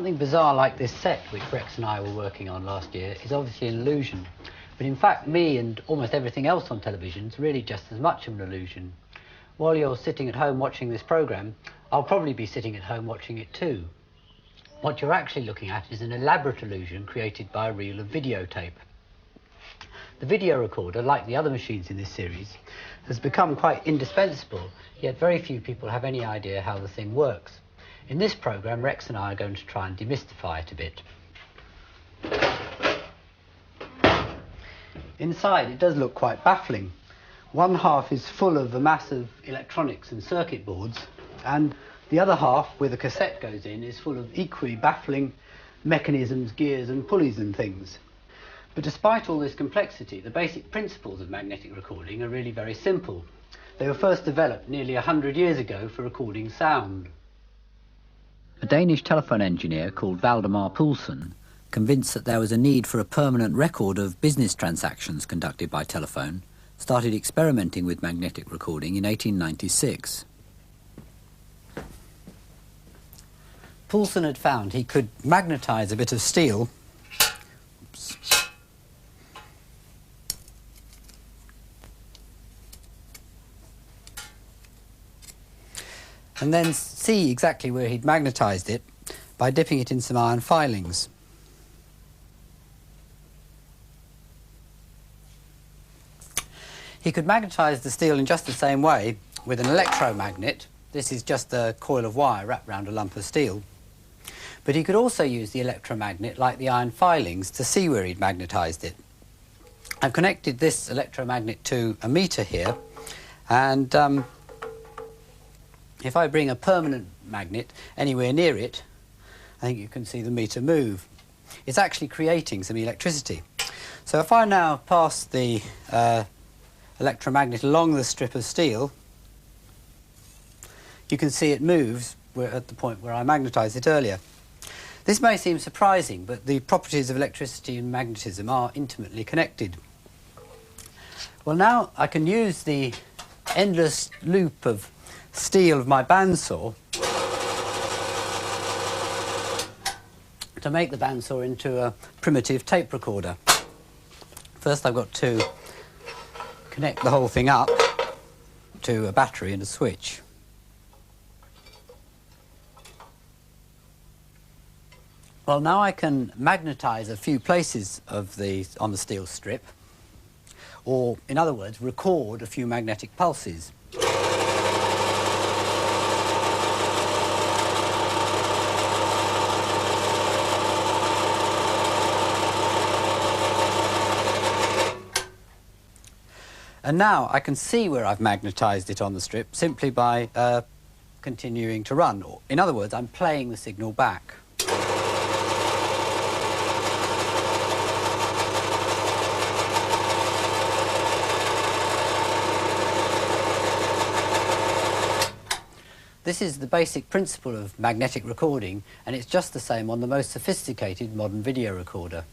Something bizarre like this set, which Rex and I were working on last year, is obviously an illusion. But in fact, me and almost everything else on television is really just as much of an illusion. While you're sitting at home watching this programme, I'll probably be sitting at home watching it too. What you're actually looking at is an elaborate illusion created by a reel of videotape. The video recorder, like the other machines in this series, has become quite indispensable, yet very few people have any idea how the thing works. In this programme, Rex and I are going to try and demystify it a bit. Inside, it does look quite baffling. One half is full of a mass of electronics and circuit boards, and the other half, where the cassette goes in, is full of equally baffling mechanisms, gears and pulleys and things. But despite all this complexity, the basic principles of magnetic recording are really very simple. They were first developed nearly 100 years ago for recording sound. A Danish telephone engineer called Valdemar Poulsen, convinced that there was a need for a permanent record of business transactions conducted by telephone, started experimenting with magnetic recording in 1896. Poulsen had found he could magnetise a bit of steel and then see exactly where he'd magnetised it by dipping it in some iron filings. He could magnetise the steel in just the same way with an electromagnet. This is just a coil of wire wrapped around a lump of steel. But he could also use the electromagnet, like the iron filings, to see where he'd magnetised it. I've connected this electromagnet to a meter here, and if I bring a permanent magnet anywhere near it, I think you can see the meter move. It's actually creating some electricity. So if I now pass the electromagnet along the strip of steel, you can see it moves at the point where I magnetised it earlier. This may seem surprising, but the properties of electricity and magnetism are intimately connected. Well, now I can use the endless loop of steel of my bandsaw to make the bandsaw into a primitive tape recorder. First, I've got to connect the whole thing up to a battery and a switch. Well, now I can magnetise a few places on the steel strip, or, in other words, record a few magnetic pulses. And now I can see where I've magnetised it on the strip simply by continuing to run. In other words, I'm playing the signal back. This is the basic principle of magnetic recording, and it's just the same on the most sophisticated modern video recorder.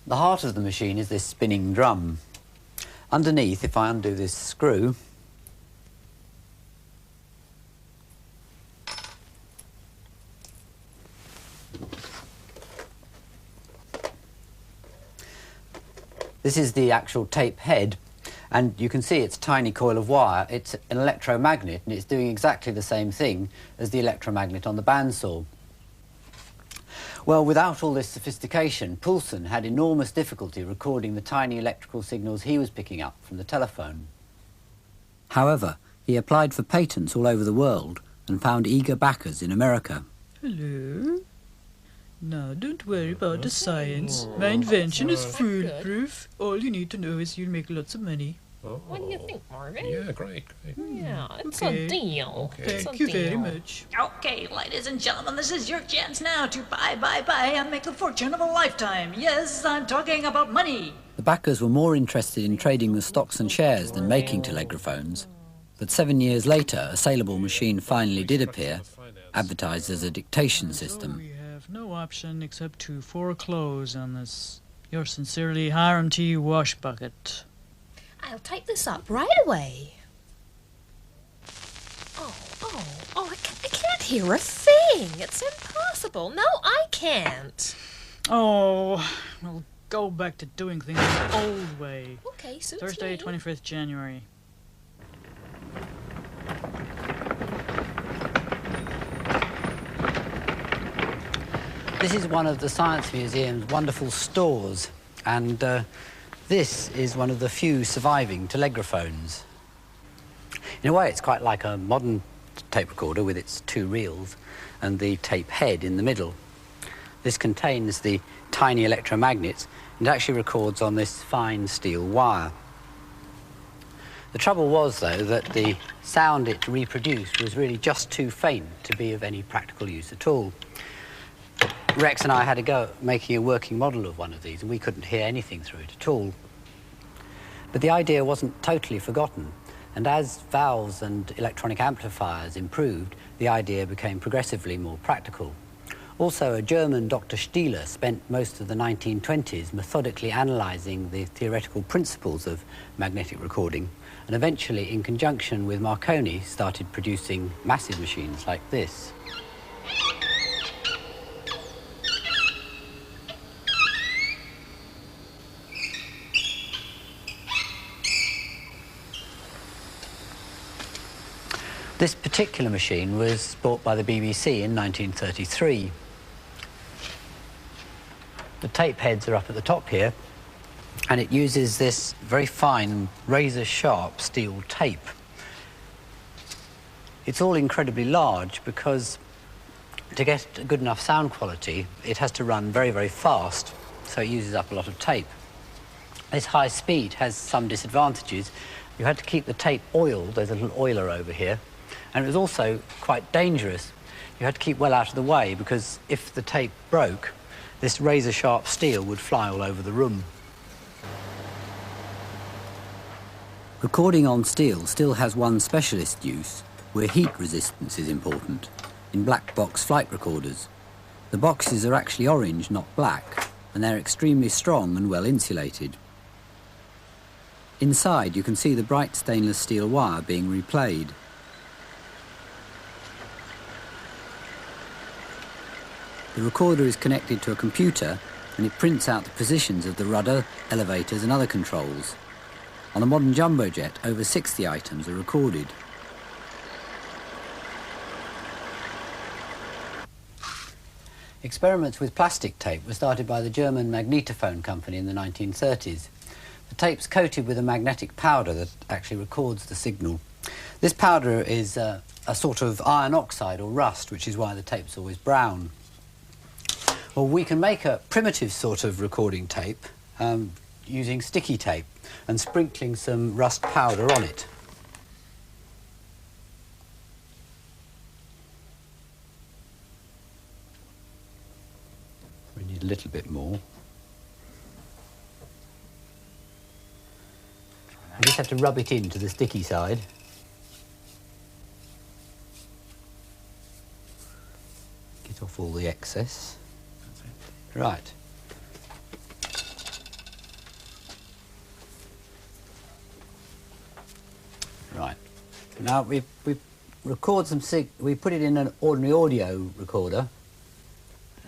The heart of the machine is this spinning drum. Underneath, if I undo this screw, this is the actual tape head, and you can see it's a tiny coil of wire. It's an electromagnet, and it's doing exactly the same thing as the electromagnet on the bandsaw. Well, without all this sophistication, Poulsen had enormous difficulty recording the tiny electrical signals he was picking up from the telephone. However, he applied for patents all over the world and found eager backers in America. Hello? Now, don't worry about the science. My invention is foolproof. All you need to know is you'll make lots of money. What do you think, Marvin? Yeah, great. Yeah, it's Okay. a deal. Okay. It's a Thank you very deal. much. Okay, ladies and gentlemen, this is your chance now to buy and make the fortune of a lifetime. Yes, I'm talking about money. The backers were more interested in trading the stocks and shares than making telegraphones. But 7 years later, a saleable machine finally did appear, advertised as a dictation system. We have no option except to foreclose on this. Your sincerely, Hiram T. Washbucket. I'll type this up right away. I can't hear a thing. It's impossible. impossible. No, I can't. Oh, we'll go back to doing things the old way. Okay, suits Thursday, me. 25th January. This is one of the Science Museum's wonderful stores, and this is one of the few surviving telegraphones. In a way, it's quite like a modern tape recorder with its two reels and the tape head in the middle. This contains the tiny electromagnets and actually records on this fine steel wire. The trouble was, though, that the sound it reproduced was really just too faint to be of any practical use at all. Rex and I had a go at making a working model of one of these, and we couldn't hear anything through it at all. But the idea wasn't totally forgotten, and as valves and electronic amplifiers improved, the idea became progressively more practical. Also, a German Dr. Stieler spent most of the 1920s methodically analysing the theoretical principles of magnetic recording, and eventually, in conjunction with Marconi, started producing massive machines like this. This particular machine was bought by the BBC in 1933. The tape heads are up at the top here, and it uses this very fine, razor-sharp steel tape. It's all incredibly large because to get a good enough sound quality, it has to run very, very fast, so it uses up a lot of tape. This high speed has some disadvantages. You had to keep the tape oiled. There's a little oiler over here. And it was also quite dangerous. You had to keep well out of the way because if the tape broke, this razor-sharp steel would fly all over the room. Recording on steel still has one specialist use, where heat resistance is important, in black box flight recorders. The boxes are actually orange, not black, and they're extremely strong and well insulated. Inside, you can see the bright stainless steel wire being replayed. The recorder is connected to a computer, and it prints out the positions of the rudder, elevators and other controls. On a modern jumbo jet, over 60 items are recorded. Experiments with plastic tape were started by the German magnetophone company in the 1930s. The tape's coated with a magnetic powder that actually records the signal. This powder is a sort of iron oxide or rust, which is why the tape's always brown. Well, we can make a primitive sort of recording tape using sticky tape and sprinkling some rust powder on it. We need a little bit more. We just have to rub it into the sticky side. Get off all the excess. Right. Right. Now we record some we put it in an ordinary audio recorder.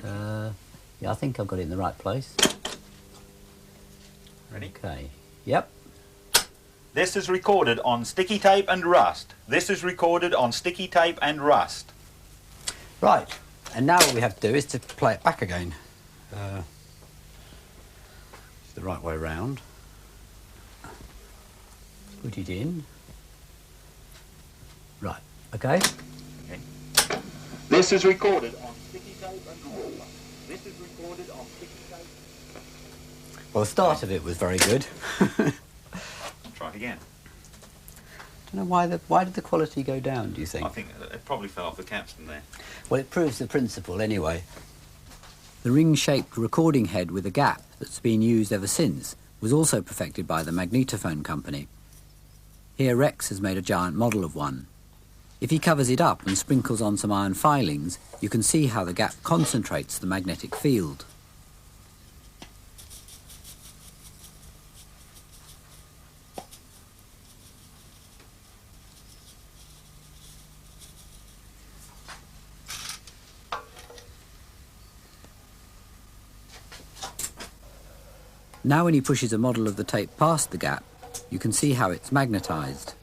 Yeah, I think I've got it in the right place. Ready? Okay. Yep. This is recorded on sticky tape and rust. This is recorded on sticky tape and rust. Right. And now what we have to do is to play it back again. It's the right way round. Put it in. Right. Okay. Okay. This is recorded on sticky tape and rust. This is recorded on sticky tape. Well, the start of it was very good. Try it again. I don't know why did the quality go down, do you think? I think it probably fell off the capstan there. Well, it proves the principle anyway. The ring-shaped recording head with a gap that's been used ever since was also perfected by the magnetophone company. Here Rex has made a giant model of one. If he covers it up and sprinkles on some iron filings, you can see how the gap concentrates the magnetic field. Now when he pushes a model of the tape past the gap, you can see how it's magnetised.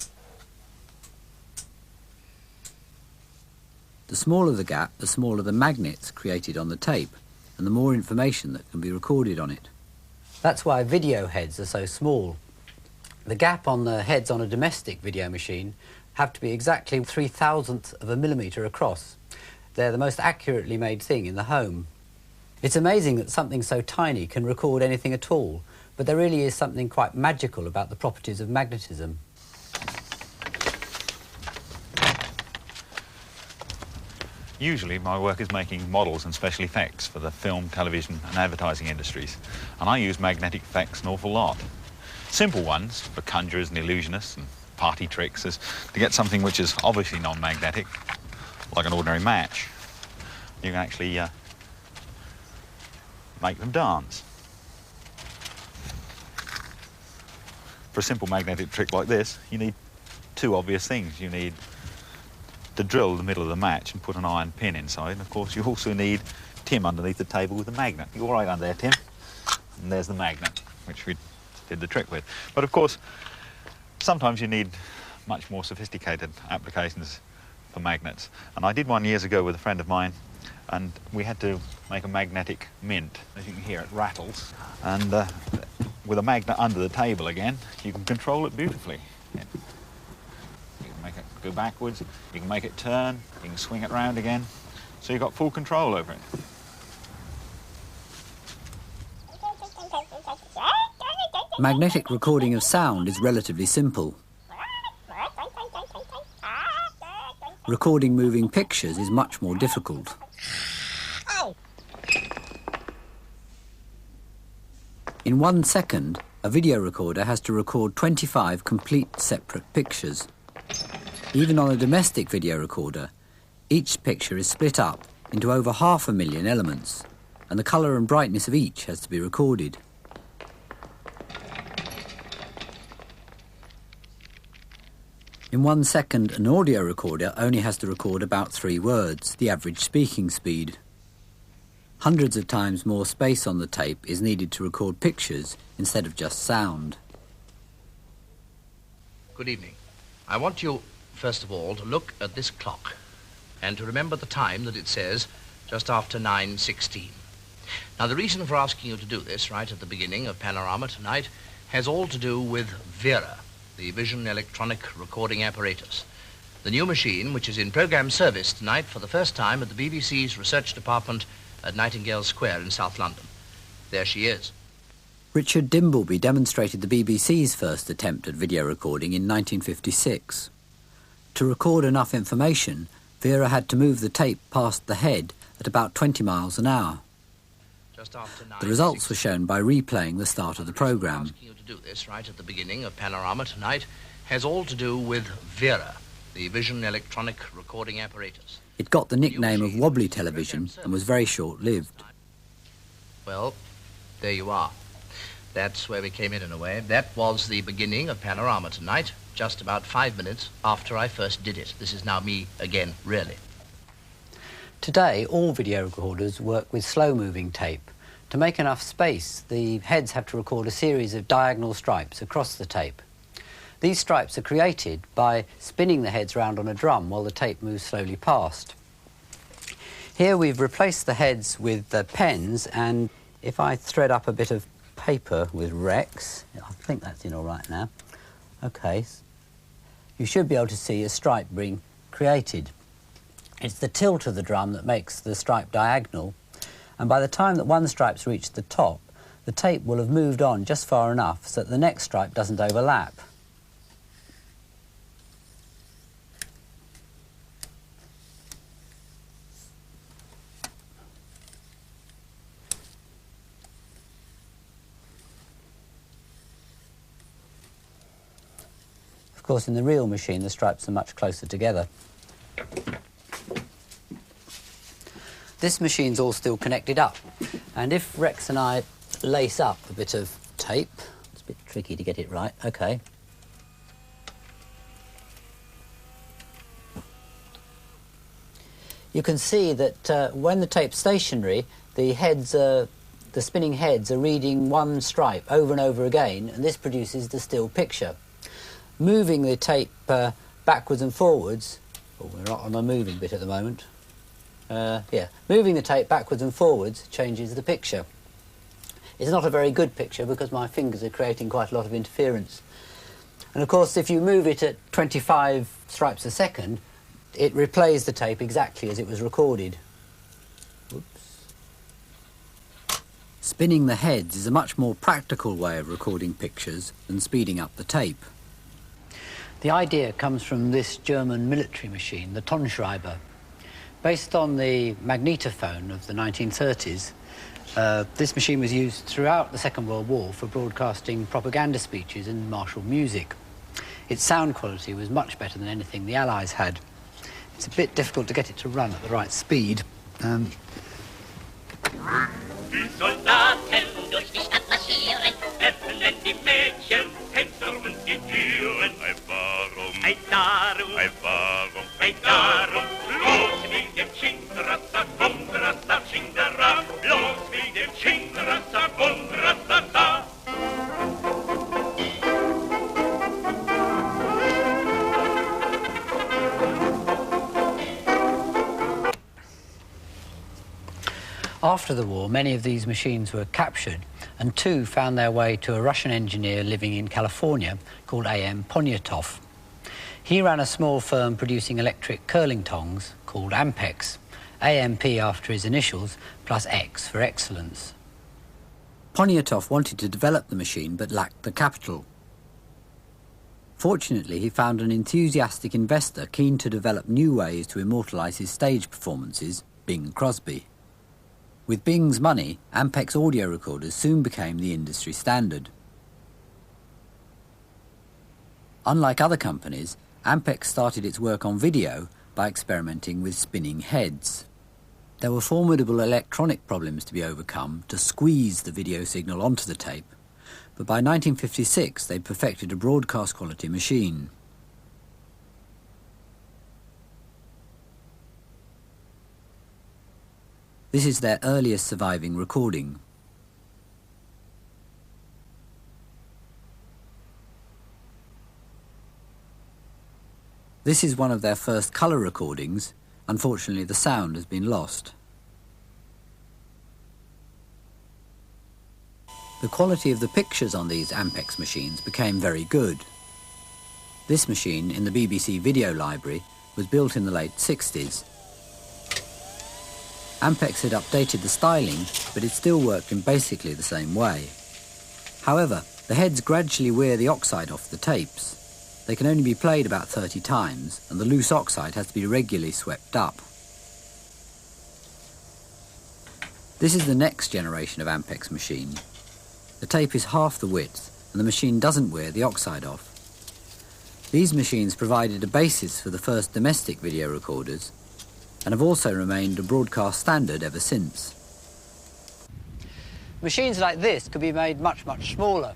The smaller the gap, the smaller the magnets created on the tape, and the more information that can be recorded on it. That's why video heads are so small. The gap on the heads on a domestic video machine have to be exactly 3/1000th of a millimetre across. They're the most accurately made thing in the home. It's amazing that something so tiny can record anything at all, but there really is something quite magical about the properties of magnetism. Usually my work is making models and special effects for the film, television and advertising industries, and I use magnetic effects an awful lot. Simple ones for conjurers and illusionists and party tricks is to get something which is obviously non-magnetic, like an ordinary match. You can actually make them dance. For a simple magnetic trick like this, you need two obvious things. You need to drill the middle of the match and put an iron pin inside, and of course you also need Tim underneath the table with a magnet. You're all right under there, Tim? And there's the magnet, which we did the trick with. But of course, sometimes you need much more sophisticated applications for magnets. And I did one years ago with a friend of mine, and we had to make a magnetic mint. As you can hear, it rattles. And with a magnet under the table again, you can control it beautifully. Yeah. You can make it go backwards, you can make it turn, you can swing it round again. So you've got full control over it. Magnetic recording of sound is relatively simple. Recording moving pictures is much more difficult. In 1 second, a video recorder has to record 25 complete separate pictures. Even on a domestic video recorder, each picture is split up into over 500,000 elements, and the colour and brightness of each has to be recorded. In 1 second, an audio recorder only has to record about 3 words, the average speaking speed. Hundreds of times more space on the tape is needed to record pictures instead of just sound. Good evening. I want you, first of all, to look at this clock and to remember the time that it says just after 9:16. Now, the reason for asking you to do this right at the beginning of Panorama tonight has all to do with Vera, the Vision Electronic Recording Apparatus, the new machine which is in program service tonight for the first time at the BBC's research department at Nightingale Square in South London. There she is. Richard Dimbleby demonstrated the BBC's first attempt at video recording in 1956. To record enough information, Vera had to move the tape past the head at about 20 miles an hour. The results were shown by replaying the start of the programme. Asking you to do this right at the beginning of Panorama tonight has all to do with Vera, the Vision Electronic Recording Apparatus. It got the nickname of wobbly television and was very short-lived. Well, there you are. That's where we came in a way. That was the beginning of Panorama tonight, just about 5 minutes after I first did it. This is now me again, really. Today, all video recorders work with slow-moving tape. To make enough space, the heads have to record a series of diagonal stripes across the tape. These stripes are created by spinning the heads round on a drum while the tape moves slowly past. Here we've replaced the heads with pens, and if I thread up a bit of paper with Rex, I think that's in all right now. OK, you should be able to see a stripe being created. It's the tilt of the drum that makes the stripe diagonal, and by the time that one stripe's reached the top, the tape will have moved on just far enough so that the next stripe doesn't overlap. Of course, in the real machine, the stripes are much closer together. This machine's all still connected up, and if Rex and I lace up a bit of tape, it's a bit tricky to get it right, OK. You can see that when the tape's stationary, the the spinning heads are reading one stripe over and over again, and this produces the still picture. Moving the tape backwards and forwards, we're not on the moving bit at the moment, moving the tape backwards and forwards changes the picture. It's not a very good picture because my fingers are creating quite a lot of interference. And of course, if you move it at 25 stripes a second, it replays the tape exactly as it was recorded. Whoops. Spinning the heads is a much more practical way of recording pictures than speeding up the tape. The idea comes from this German military machine, the Tonschreiber. Based on the magnetophone of the 1930s, this machine was used throughout the Second World War for broadcasting propaganda speeches and martial music. Its sound quality was much better than anything the Allies had. It's a bit difficult to get it to run at the right speed. Die Soldaten durch die Stadt marschieren, öffnen die Mädchen, Fenster und die Türen. Ei warum, ei darum, ei warum, ei darum, los mit dem Schinderasser, Bunderasser, Schindera, los mit dem Schinderasser, Bunderasser. After the war, many of these machines were captured, and two found their way to a Russian engineer living in California called A.M. Poniatov. He ran a small firm producing electric curling tongs called Ampex, AMP after his initials, plus X for excellence. Poniatov wanted to develop the machine but lacked the capital. Fortunately, he found an enthusiastic investor keen to develop new ways to immortalise his stage performances, Bing Crosby. With Bing's money, Ampex audio recorders soon became the industry standard. Unlike other companies, Ampex started its work on video by experimenting with spinning heads. There were formidable electronic problems to be overcome to squeeze the video signal onto the tape, but by 1956 they'd perfected a broadcast quality machine. This is their earliest surviving recording. This is one of their first colour recordings. Unfortunately, the sound has been lost. The quality of the pictures on these Ampex machines became very good. This machine in the BBC video library was built in the late 60s. Ampex had updated the styling, but it still worked in basically the same way. However, the heads gradually wear the oxide off the tapes. They can only be played about 30 times, and the loose oxide has to be regularly swept up. This is the next generation of Ampex machine. The tape is half the width, and the machine doesn't wear the oxide off. These machines provided a basis for the first domestic video recorders, and have also remained a broadcast standard ever since. Machines like this could be made much, much smaller.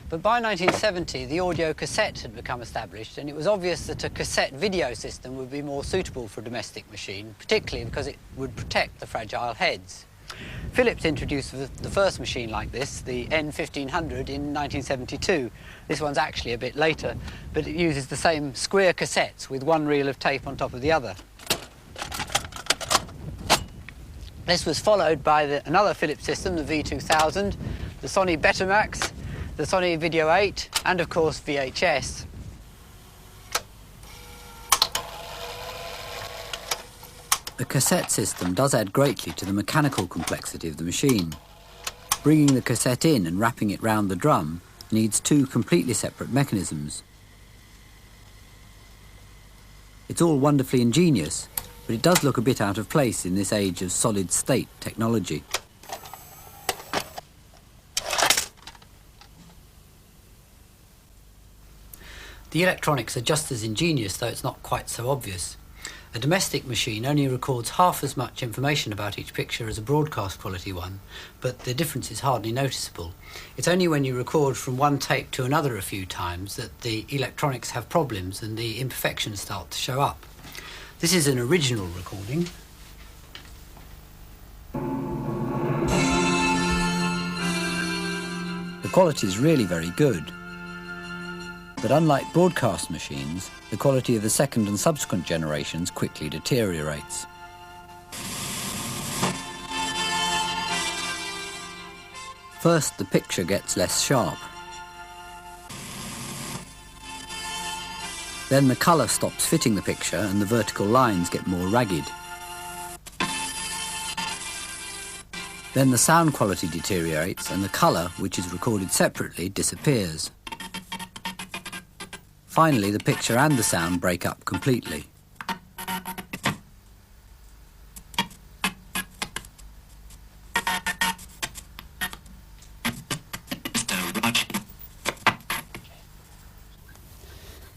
But by 1970, the audio cassette had become established, and it was obvious that a cassette video system would be more suitable for a domestic machine, particularly because it would protect the fragile heads. Philips introduced the first machine like this, the N1500, in 1972. This one's actually a bit later, but it uses the same square cassettes with one reel of tape on top of the other. This was followed by another Philips system, the V2000, the Sony Betamax, the Sony Video 8, and of course VHS. The cassette system does add greatly to the mechanical complexity of the machine. Bringing the cassette in and wrapping it round the drum needs two completely separate mechanisms. It's all wonderfully ingenious, but it does look a bit out of place in this age of solid-state technology. The electronics are just as ingenious, though it's not quite so obvious. A domestic machine only records half as much information about each picture as a broadcast quality one, but the difference is hardly noticeable. It's only when you record from one tape to another a few times that the electronics have problems and the imperfections start to show up. This is an original recording. quality is really very good. But unlike broadcast machines, the quality of the second and subsequent generations quickly deteriorates. First, the picture gets less sharp. Then the colour stops fitting the picture and the vertical lines get more ragged. Then the sound quality deteriorates and the colour, which is recorded separately, disappears. Finally, the picture and the sound break up completely.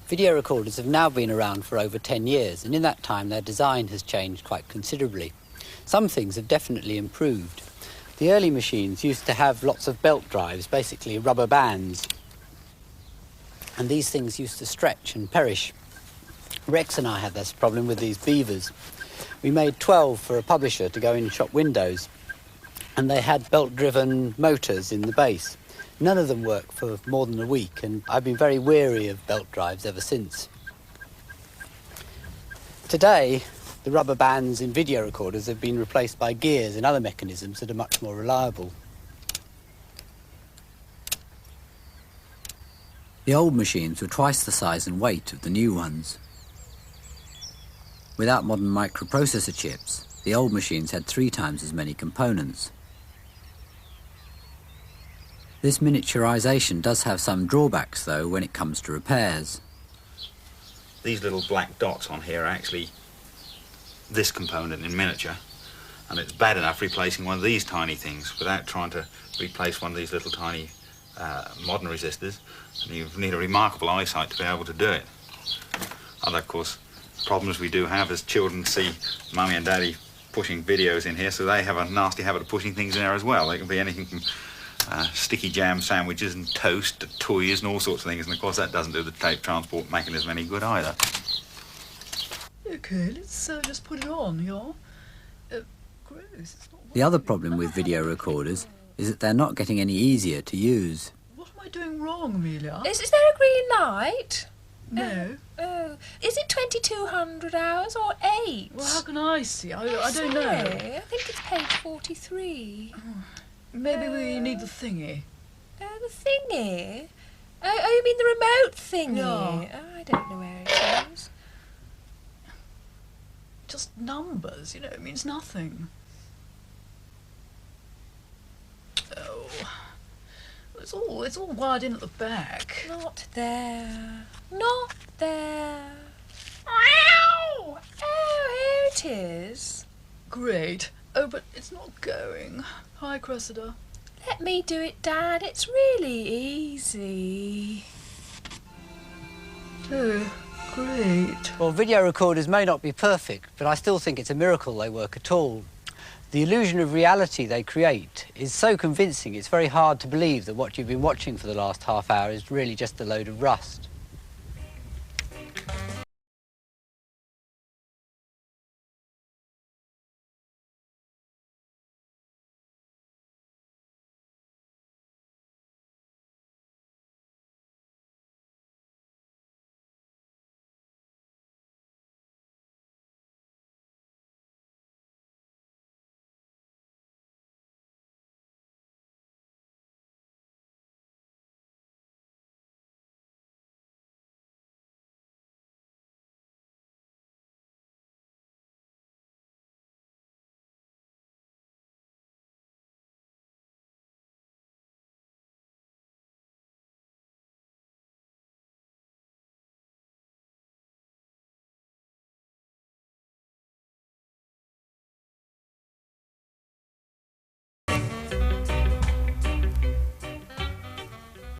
Video recorders have now been around for over 10 years, and in that time their design has changed quite considerably. Some things have definitely improved. The early machines used to have lots of belt drives, basically rubber bands, and these things used to stretch and perish. Rex and I had this problem with these beavers. We made 12 for a publisher to go in shop windows, and they had belt-driven motors in the base. None of them worked for more than a week, and I've been very weary of belt drives ever since. Today, the rubber bands in video recorders have been replaced by gears and other mechanisms that are much more reliable. The old machines were twice the size and weight of the new ones. Without modern microprocessor chips, the old machines had 3 times as many components. This miniaturization does have some drawbacks, though, when it comes to repairs. These little black dots on here are actually this component in miniature, and it's bad enough replacing one of these tiny things without trying to replace one of these little tiny modern resistors, and you need a remarkable eyesight to be able to do it. Other, of course, problems we do have as children see Mummy and Daddy pushing videos in here, so they have a nasty habit of pushing things in there as well. They can be anything from sticky jam sandwiches and toast to toys and all sorts of things, and of course that doesn't do the tape transport mechanism any good either. Okay, let's just put it on, yeah? Gross, it's not The other problem with video recorders is that they're not getting any easier to use. What am I doing wrong, Amelia? Is there a green light? No. Is it 2200 hours or 8? Well, how can I see? I don't know. I think it's page 43. Maybe we need the thingy. The thingy? Oh, you mean the remote thingy? Yeah. Oh, I don't know where it is. Just numbers, you know, it means nothing. Oh. It's all wired in at the back. Not there. Not there. Ow! Oh, here it is. Great. Oh, but it's not going. Hi, Cressida. Let me do it, Dad. It's really easy. Oh, great. Well, video recorders may not be perfect, but I still think it's a miracle they work at all. The illusion of reality they create is so convincing it's very hard to believe that what you've been watching for the last half hour is really just a load of rust.